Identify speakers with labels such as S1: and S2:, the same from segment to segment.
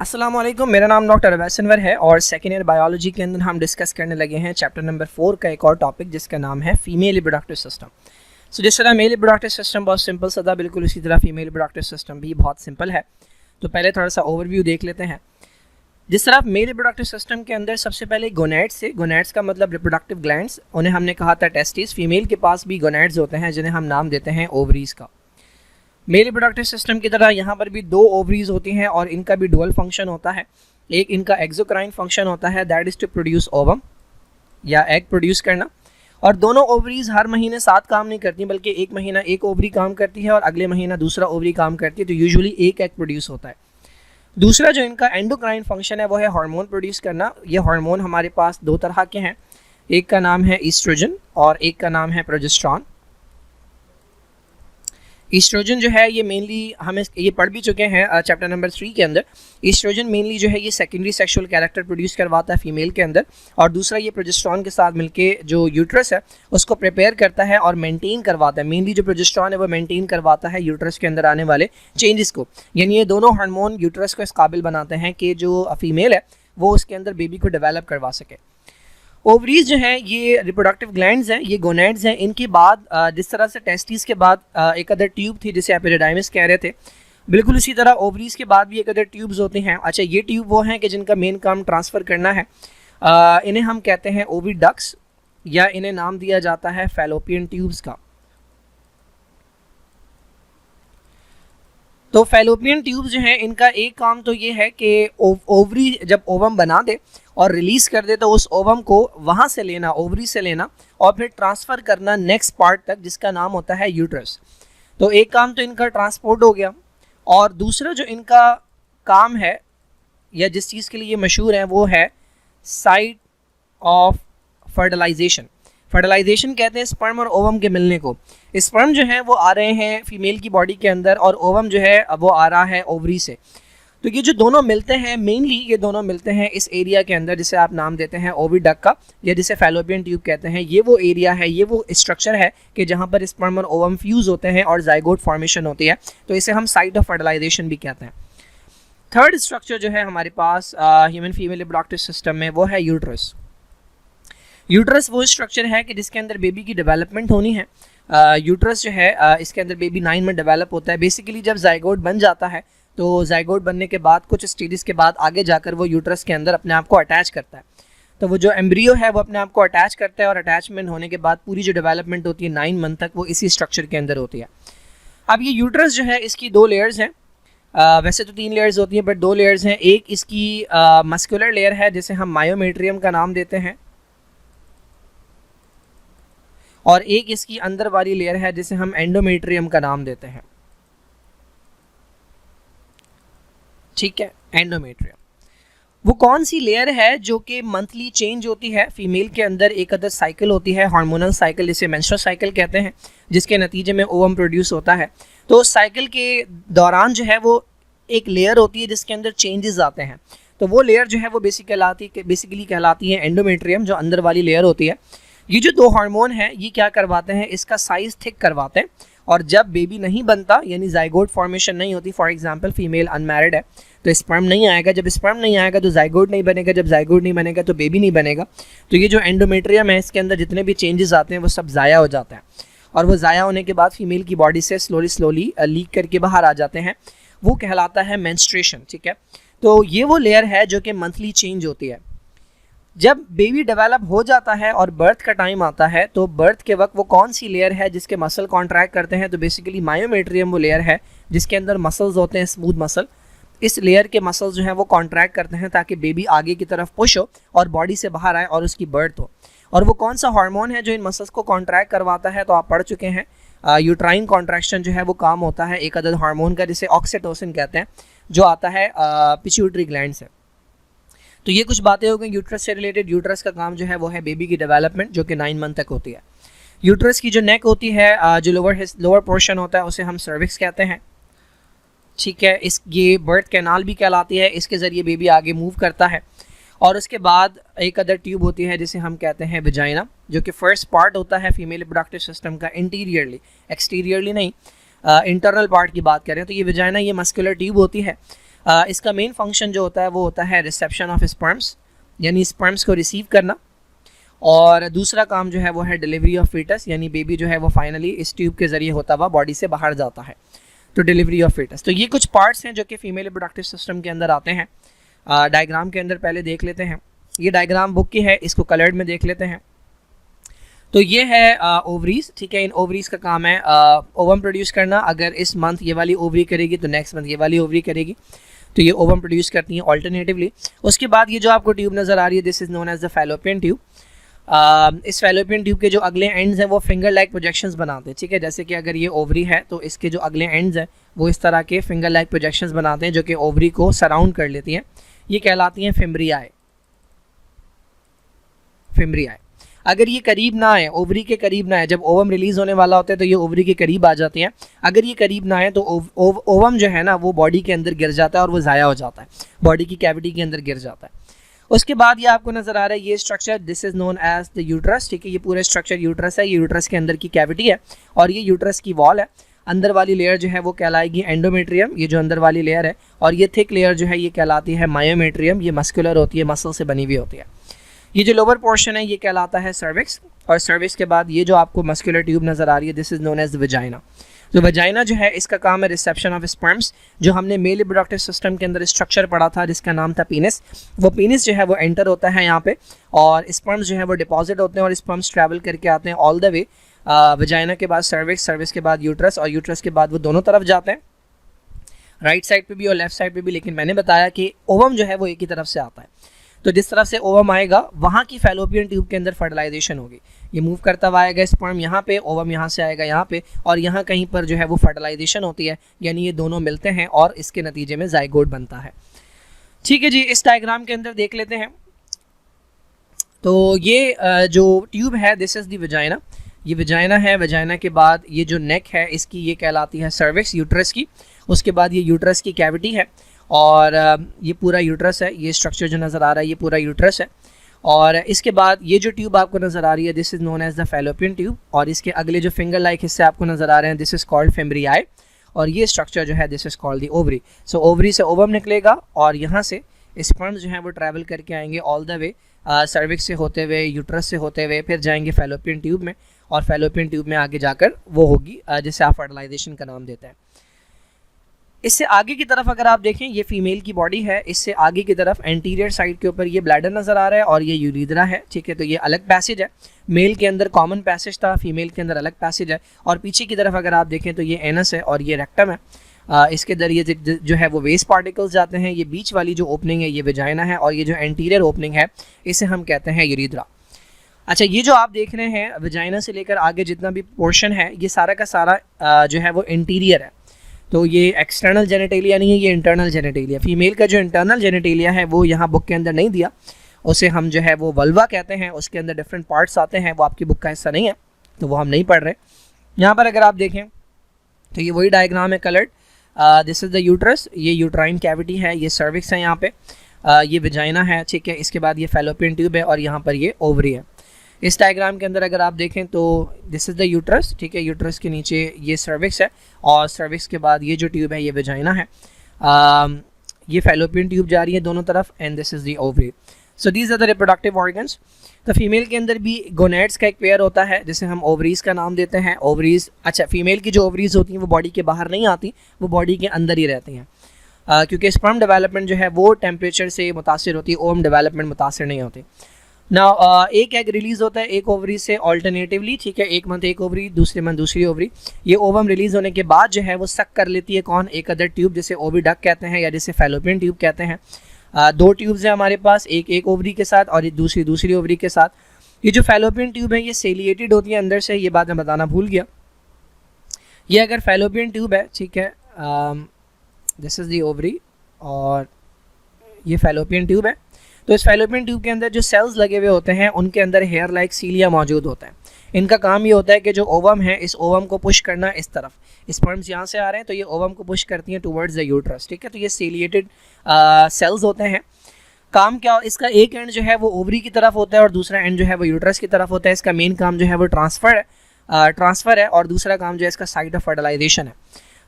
S1: अस्सलाम वालेकुम, मेरा नाम डॉक्टर अवैस अनवर है और सेकेंड ईयर बायोलॉजी के अंदर हम डिस्कस करने लगे हैं चैप्टर नंबर 4 का एक और टॉपिक जिसका नाम है फीमेल रिप्रोडक्टिव सिस्टम। सो जिस तरह मेल रिप्रोडक्टिव सिस्टम बहुत सिंपल सा था, बिल्कुल उसी तरह फीमेल रिप्रोडक्टिव सिस्टम भी बहुत सिंपल है। तो पहले थोड़ा सा ओवरव्यू देख लेते हैं। जिस तरह मेल रिप्रोडक्टिव सिस्टम के अंदर सबसे पहले गोनैड्स थे। गोनैड्स का मतलब रिप्रोडक्टिव ग्लैंड्स, उन्हें हमने कहा था टेस्टिस। फीमेल के पास भी गोनैड्स होते हैं जिन्हें हम नाम देते हैं ओवरीज का। मेल रिप्रोडक्टिव सिस्टम की तरह यहाँ पर भी दो ओवरीज होती हैं और इनका भी डुअल फंक्शन होता है। एक इनका एक्सोक्राइन फंक्शन होता है, that is to produce ovum या एग प्रोड्यूस करना। और दोनों ओवरीज हर महीने साथ काम नहीं करती, बल्कि एक महीना एक ओवरी काम करती है और अगले महीना दूसरा ओवरी काम करती है। तो यूजुअली एक एग प्रोड्यूस होता है। दूसरा जो इनका एंडोक्राइन फंक्शन है वो है हार्मोन प्रोड्यूस करना। ये हार्मोन हमारे पास दो तरह के हैं, एक का नाम है ईस्ट्रोजन और एक का नाम है प्रोजेस्टेरॉन। ईस्ट्रोजन जो है ये मेनली हम ये पढ़ भी चुके हैं चैप्टर नंबर 3 के अंदर। ईस्ट्रोजन मेनली जो है ये सेकेंडरी सेक्सुअल कैरेक्टर प्रोड्यूस करवाता है फीमेल के अंदर, और दूसरा ये प्रोजेस्टेरॉन के साथ मिलके जो यूट्रस है उसको प्रिपेयर करता है और मेंटेन करवाता है। मेनली जो प्रोजेस्टेरॉन है वो मेंटेन करवाता है यूट्रस के अंदर आने वाले चेंजेस को। यानी ये दोनों हार्मोन यूट्रस को इस काबिल बनाते हैं कि जो फीमेल है वो उसके अंदर बेबी को डेवलप करवा सके। ओवरीज जो हैं ये रिप्रोडक्टिव ग्लैंड्स हैं, ये गोनैड्स हैं। इनके बाद जिस तरह से टेस्टिस के बाद एक अदर ट्यूब थी जिसे एपिडिडाइमिस कह रहे थे, बिल्कुल उसी तरह ओवरीज के बाद भी एक अदर ट्यूब्स होते हैं। अच्छा, ये ट्यूब वो हैं कि जिनका मेन काम ट्रांसफ़र करना है। इन्हें हम कहते हैं ओविडक्ट्स या इन्हें नाम दिया जाता है फैलोपियन ट्यूब्स का। तो फैलोपियन ट्यूब्स जो हैं इनका एक काम तो ये है कि ओवरी जब ओवम बना दे और रिलीज़ कर दे तो उस ओवम को वहाँ से लेना, ओवरी से लेना और फिर ट्रांसफ़र करना नेक्स्ट पार्ट तक जिसका नाम होता है यूट्रस। तो एक काम तो इनका ट्रांसपोर्ट हो गया, और दूसरा जो इनका काम है या जिस चीज़ के लिए ये मशहूर है वो है साइट ऑफ फर्टिलाइजेशन। फर्टिलाइजेशन कहते हैं स्पर्म और ओवम के मिलने को। स्पर्म जो है वो आ रहे हैं फीमेल की बॉडी के अंदर और ओवम जो है वो आ रहा है ओवरी से। तो ये जो दोनों मिलते हैं, मेनली ये दोनों मिलते हैं इस एरिया के अंदर जिसे आप नाम देते हैं ओविडक्ट का, या जिसे फैलोपियन ट्यूब कहते हैं। ये वो एरिया है, ये वो स्ट्रक्चर है कि जहाँ पर स्पर्म और ओवम फ्यूज़ होते हैं और जाइगोट फॉर्मेशन होती है। तो इसे हम साइट ऑफ फर्टिलाइजेशन भी कहते हैं। थर्ड स्ट्रक्चर जो है हमारे पास ह्यूमन फीमेल रिप्रोडक्टिव सिस्टम में वो है यूट्रस। यूट्रस वो स्ट्रक्चर है कि जिसके अंदर बेबी की डेवलपमेंट होनी है। यूट्रस जो है इसके अंदर बेबी 9 में डेवलप होता है। बेसिकली जब जाइगोट बन जाता है तो जाइगोट बनने के बाद कुछ स्टेजेस के बाद आगे जाकर वो यूट्रस के अंदर अपने आप को अटैच करता है। तो वो जो एम्ब्रियो है वो अपने आप को अटैच करता है और अटैचमेंट होने के बाद पूरी जो डेवलपमेंट होती है 9 मंथ तक वो इसी स्ट्रक्चर के अंदर होती है। अब ये यूट्रस जो है इसकी 2 लेयर्स हैं। वैसे तो 3 लेयर्स होती हैं बट 2 लेयर्स हैं। एक इसकी मस्कुलर लेयर है जिसे हम मायोमेट्रियम का नाम देते हैं, और एक इसकी अंदर वाली लेयर है जिसे हम एंडोमेट्रियम का नाम देते हैं। ठीक है, एंडोमेट्रियम वो कौन सी लेयर है जो कि मंथली चेंज होती है। फीमेल के अंदर एक अदर साइकिल होती है, हार्मोनल साइकिल, जिसे मेंस्ट्रुअल साइकिल कहते हैं, जिसके नतीजे में ओवम प्रोड्यूस होता है। तो उस साइकिल के दौरान जो है वो एक लेयर होती है जिसके अंदर चेंजेस आते हैं। तो वो लेयर जो है वो बेसिकली कहलाती है एंडोमेट्रियम, जो अंदर वाली लेयर होती है। ये जो 2 हार्मोन हैं ये क्या करवाते हैं, इसका साइज़ थिक करवाते हैं। और जब बेबी नहीं बनता यानी जाइगोट फॉर्मेशन नहीं होती, फॉर एग्जांपल फीमेल अनमैरिड है तो स्पर्म नहीं आएगा, जब स्पर्म नहीं आएगा तो जाइगोट नहीं बनेगा, जब जाइगोट नहीं बनेगा तो बेबी नहीं बनेगा। तो ये जो एंडोमेट्रियम है इसके अंदर जितने भी चेंजेस आते हैं वो सब ज़ाया हो जाते हैं, और वो ज़ाया होने के बाद फीमेल की बॉडी से स्लोली लीक करके बाहर आ जाते हैं। वो कहलाता है मेंस्ट्रुएशन। ठीक है, तो ये वो लेयर है जो कि मंथली चेंज होती है। जब बेबी डेवलप हो जाता है और बर्थ का टाइम आता है तो बर्थ के वक्त वो कौन सी लेयर है जिसके मसल कॉन्ट्रैक्ट करते हैं, तो बेसिकली मायोमेट्रियम वो लेयर है जिसके अंदर मसल्स होते हैं, स्मूथ मसल। इस लेयर के मसल्स जो हैं वो कॉन्ट्रैक्ट करते हैं ताकि बेबी आगे की तरफ पुश हो और बॉडी से बाहर आए और उसकी बर्थ हो। और वो कौन सा हार्मोन है जो इन मसल्स को कॉन्ट्रैक्ट करवाता है, तो आप पढ़ चुके हैं यूट्राइन कॉन्ट्रैक्शन जो है वो काम होता है एक अदद हार्मोन का जिसे ऑक्सीटोसिन कहते हैं, जो आता है पिट्यूटरी ग्लैंड से। तो ये कुछ बातें हो गई यूट्रस से रिलेटेड। यूट्रस का काम जो है वो है बेबी की डेवलपमेंट जो कि 9 मंथ तक होती है। यूट्रस की जो नेक होती है, जो लोअर पोर्शन होता है उसे हम सर्विक्स कहते हैं। ठीक है, ये बर्थ कैनाल भी कहलाती है, इसके ज़रिए बेबी आगे मूव करता है। और उसके बाद एक अदर ट्यूब होती है जिसे हम कहते हैं विजाइना, जो कि फर्स्ट पार्ट होता है फीमेल रिप्रोडक्टिव सिस्टम का इंटीरियरली, एक्सटीरियरली नहीं, इंटरनल पार्ट की बात करें तो ये विजाइना, ये मस्कुलर ट्यूब होती है। इसका मेन फंक्शन जो होता है वो होता है रिसेप्शन ऑफ स्पर्म्स, यानी स्पर्म्स को रिसीव करना, और दूसरा काम जो है वो है डिलीवरी ऑफ फीटस, यानी बेबी जो है वो फाइनली इस ट्यूब के ज़रिए होता हुआ बॉडी से बाहर जाता है, तो डिलीवरी ऑफ फीटस। तो ये कुछ पार्ट्स हैं जो कि फीमेल रिप्रोडक्टिव सिस्टम के अंदर आते हैं। डायग्राम के अंदर पहले देख लेते हैं, ये डायग्राम बुक की है, इसको कलर्ड में देख लेते हैं। तो ये है ओवरीज, ठीक है। इन ओवरीज का काम है ओवम प्रोड्यूस करना। अगर इस मंथ ये वाली ओवरी करेगी तो नेक्स्ट मंथ ये वाली ओवरी करेगी, तो ये ओवम प्रोड्यूस करती हैं ऑल्टरनेटिवली। उसके बाद ये जो आपको ट्यूब नज़र आ रही है, this is known as the fallopian tube. इस फैलोपियन ट्यूब के जो अगले एंड्स हैं वो फिंगर लाइक प्रोजेक्शंस बनाते हैं, ठीक है। जैसे कि अगर ये ओवरी है तो इसके जो अगले एंड्स हैं वो इस तरह के फिंगर लाइक प्रोजेक्शंस बनाते हैं जो कि ओवरी को सराउंड कर लेती हैं। ये कहलाती हैं फिम्ब्रियाए। फिम्ब्रियाए अगर ये करीब ना आए, ओवरी के करीब ना आए, जब ओवम रिलीज होने वाला होता है तो ये ओवरी के करीब आ जाते हैं। अगर ये करीब ना आए तो ओवम जो है ना वो बॉडी के अंदर गिर जाता है और वो ज़ाया हो जाता है, बॉडी की कैविटी के अंदर गिर जाता है। उसके बाद ये आपको नज़र आ रहा है ये structure, this is known as the uterus, ठीक है। ये पूरा स्ट्रक्चर यूट्रस है, ये यूट्रस के अंदर की कैविटी है और ये यूट्रस की वॉल है। अंदर वाली लेयर जो है वो कहलाएगी एंडोमेट्रियम, ये जो अंदर वाली लेयर है, और ये थिक लेयर जो है ये कहलाती है मायोमेट्रियम, ये मस्कुलर होती है, मसल से बनी हुई होती है। ये जो लोअर पोर्शन है ये कहलाता है सर्विक्स, और सर्विक्स के बाद ये जो आपको मस्कुलर ट्यूब नज़र आ रही है, this is known as vagina. तो वजाइना जो है इसका काम है रिसेप्शन ऑफ स्पर्म्स। जो हमने मेल रिप्रोडक्टिव सिस्टम के अंदर स्ट्रक्चर पढ़ा था जिसका नाम था पीनिस, वो पीनिस जो है वो एंटर होता है यहाँ पे, और स्पर्म्स जो है वो डिपॉजिट होते हैं और स्पर्म्स ट्रैवल करके आते हैं ऑल द वे वजाइना के बाद सर्विक्स, सर्विक्स के बाद यूट्रस, और यूट्रस के बाद वो दोनों तरफ जाते हैं, राइट साइड पे भी और लेफ्ट साइड पे भी। लेकिन मैंने बताया कि ओवम जो है वो एक ही तरफ से आता है, तो जिस तरफ से ओवम आएगा वहाँ की फैलोपियन ट्यूब के अंदर फर्टिलाइजेशन होगी। ये मूव करता हुआ आएगा स्पर्म यहाँ पे, ओवम यहाँ से आएगा यहाँ पे, और यहाँ कहीं पर जो है वो फर्टिलाइजेशन होती है, यानी ये दोनों मिलते हैं और इसके नतीजे में जाइगोट बनता है। ठीक है जी, इस डायग्राम के अंदर देख लेते हैं। तो ये जो ट्यूब है दिस इज़ दी वजाइना, ये वजाइना है। वजाइना के बाद ये जो नेक है इसकी ये कहलाती है सर्विक्स, यूट्रस की। उसके बाद ये यूट्रस की कैविटी है और ये पूरा यूट्रस है, ये स्ट्रक्चर जो नज़र आ रहा है ये पूरा यूट्रस है। और इसके बाद ये जो ट्यूब आपको नज़र आ रही है this is known as the fallopian tube, और इसके अगले जो फिंगर लाइक हिस्से आपको नज़र आ रहे हैं दिस इज़ कॉल्ड फिम्ब्रियाए, और ये स्ट्रक्चर जो है this is called the ovary. So ovary से ओवम निकलेगा और यहाँ से स्पर्म्स जो है वो ट्रैवल करके आएंगे ऑल द वे सर्विक्स से होते हुए, यूट्रस से होते हुए, फिर जाएंगे फैलोपियन ट्यूब में, और फैलोपियन ट्यूब में आगे जाकर वो होगी जिसे आप फर्टिलाइजेशन का नाम देते हैं। इससे आगे की तरफ अगर आप देखें ये फीमेल की बॉडी है, इससे आगे की तरफ एंटीरियर साइड के ऊपर ये ब्लैडर नज़र आ रहा है और ये यूरिथ्रा है, ठीक है। तो ये अलग पैसेज है, मेल के अंदर कॉमन पैसेज था, फीमेल के अंदर अलग पैसेज है। और पीछे की तरफ अगर आप देखें तो ये एनस है और ये रेक्टम है, इसके जरिए जो है वो वेस्ट पार्टिकल्स जाते हैं। ये बीच वाली जो ओपनिंग है ये वजाइना है, और ये जो एंटीरियर ओपनिंग है इसे हम कहते हैं यूरिथ्रा। अच्छा, ये जो आप देख रहे हैं वजाइना से लेकर आगे जितना भी पोर्शन है ये सारा का सारा जो है वो इंटीरियर है। तो ये एक्सटर्नल जेनेटेलिया नहीं है, ये इंटरनल जेनेटेलिया। फीमेल का जो इंटरनल जेनेटेलिया है वो यहाँ बुक के अंदर नहीं दिया, उसे हम जो है वो वल्वा कहते हैं, उसके अंदर डिफरेंट पार्ट्स आते हैं, वो आपकी बुक का हिस्सा नहीं है तो वो हम नहीं पढ़ रहे। यहाँ पर अगर आप देखें तो ये वही डायग्राम है coloured, this is the uterus, ये यूट्राइन कैविटी है, ये सर्विक्स है यहाँ पे, ये वजाइना है, ठीक है। इसके बाद ये फैलोपियन ट्यूब है और यहाँ पर ये ओवरी है। इस डायग्राम के अंदर अगर आप देखें तो दिस इज़ द यूट्रस, ठीक है। यूट्रस के नीचे ये सर्विक्स है और सर्विक्स के बाद ये जो ट्यूब है ये वजाइना है, ये फैलोपियन ट्यूब जा रही है दोनों तरफ, and this is the ovary. So these are the reproductive organs. तो फीमेल के अंदर भी गोनेड्स का एक पेयर होता है जिसे हम ओवरीज का नाम देते हैं। ओवरीज, अच्छा, फीमेल की जो ओवरीज होती हैं वो बॉडी के बाहर नहीं आती, वो बॉडी के अंदर ही रहती हैं, क्योंकि स्पर्म डेवलपमेंट जो है वो टेम्परेचर से मुतासिर होती है, ओवम डेवलपमेंट मुतासिर नहीं होती। ना एक एग रिलीज़ होता है एक ओवरी से ऑल्टरनेटिवली, ठीक है। एक मंथ एक ओवरी, दूसरे मंथ दूसरी ओवरी। ये ओवम रिलीज़ होने के बाद जो है वो सक कर लेती है कौन, एक अदर ट्यूब जिसे ओविडक्ट कहते हैं या जिसे फैलोपियन ट्यूब कहते हैं। दो ट्यूब्स हैं हमारे पास, एक ओवरी के साथ और दूसरी ओवरी के साथ। ये जो फैलोपियन ट्यूब है ये सेलिएटेड होती है अंदर से, ये बात मैं बताना भूल गया। ये अगर फैलोपियन ट्यूब है, ठीक है, दिस इज़ दी ओवरी और ये फैलोपियन ट्यूब है। तो इस फैलोपियन ट्यूब के अंदर जो सेल्स लगे हुए होते हैं उनके अंदर हेयर लाइक सीलिया मौजूद होता है। इनका काम ये होता है कि जो ओवम है इस ओवम को पुश करना इस तरफ, स्पर्म्स यहाँ से आ रहे हैं तो ये ओवम को पुश करती हैं टुवर्ड्स द यूट्रस, ठीक है। तो ये सेलिएटेड सेल्स होते हैं। काम क्या, इसका एक एंड जो है वो ओवरी की तरफ होता है और दूसरा एंड जो है वो यूट्रस की तरफ होता है। इसका मेन काम जो है वो ट्रांसफ़र है और दूसरा काम जो है इसका साइट ऑफ फर्टिलाइजेशन है।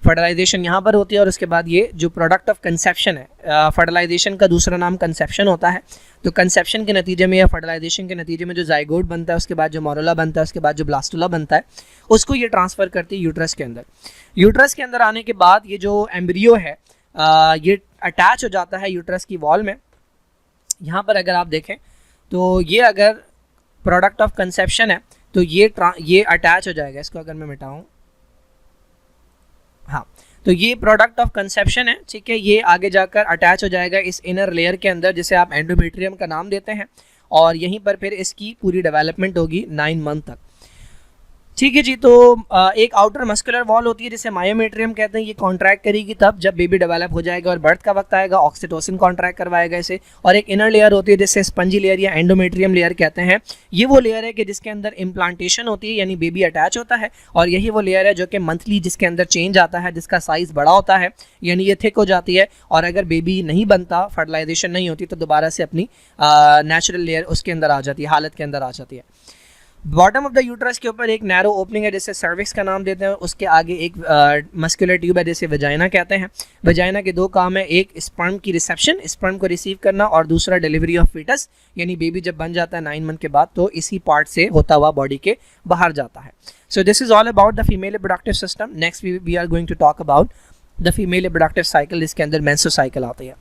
S1: फर्टिलाइजेशन यहाँ पर होती है और उसके बाद ये जो प्रोडक्ट ऑफ कंसेप्शन है, फर्टिलाइजेशन का दूसरा नाम कंसेप्शन होता है। तो कंसेप्शन के नतीजे में या फर्टिलाइजेशन के नतीजे में जो जाइगोट बनता है, उसके बाद जो मोरोला बनता है, उसके बाद जो ब्लास्टुला बनता है, उसको ये ट्रांसफ़र करती है यूट्रस के अंदर। यूट्रस के अंदर आने के बाद ये जो एम्ब्रियो है ये अटैच हो जाता है यूट्रस की वॉल में। यहाँ पर अगर आप देखें तो ये अगर प्रोडक्ट ऑफ कंसेप्शन है तो ये अटैच हो जाएगा। इसको अगर मैं मिटाऊँ, हाँ, तो ये प्रोडक्ट ऑफ कंसेप्शन है, ठीक है। ये आगे जाकर अटैच हो जाएगा इस इनर लेयर के अंदर, जिसे आप एंडोमेट्रियम का नाम देते हैं, और यहीं पर फिर इसकी पूरी डेवलपमेंट होगी 9 मंथ तक, ठीक है जी। तो एक आउटर मस्कुलर वॉल होती है जिसे मायोमेट्रियम कहते हैं। ये कॉन्ट्रैक्ट करेगी तब जब बेबी डेवलप हो जाएगा और बर्थ का वक्त आएगा, ऑक्सीटोसिन कॉन्ट्रैक्ट करवाएगा इसे। और एक इनर लेयर होती है जिसे स्पंजी लेयर या एंडोमेट्रियम लेयर कहते हैं। ये वो लेयर है कि जिसके अंदर इम्प्लांटेशन होती है, यानी बेबी अटैच होता है, और यही वो लेयर है जो कि मंथली जिसके अंदर चेंज आता है, जिसका साइज़ बड़ा होता है, यानी ये थिक हो जाती है। और अगर बेबी नहीं बनता, फर्टिलाइजेशन नहीं होती, तो दोबारा से अपनी नेचुरल लेयर उसके अंदर आ जाती है, हालत के अंदर आ जाती है। बॉटम ऑफ द यूट्रस के ऊपर एक नैरो ओपनिंग है जिसे सर्विक्स का नाम देते हैं। उसके आगे एक मस्कुलर ट्यूब है जिसे वजाइना कहते हैं। वजाइना के 2 काम है, एक स्पर्म की रिसेप्शन, स्पर्म को रिसीव करना, और दूसरा डिलीवरी ऑफ फीटस, यानी बेबी जब बन जाता है 9 मंथ के बाद तो इसी पार्ट से होता हुआ बॉडी के बाहर जाता है। So this is all about the female reproductive system. Next we are going to talk about the female reproductive cycle, जिसके अंदर मेंस्ट्रुअल साइकिल आती है।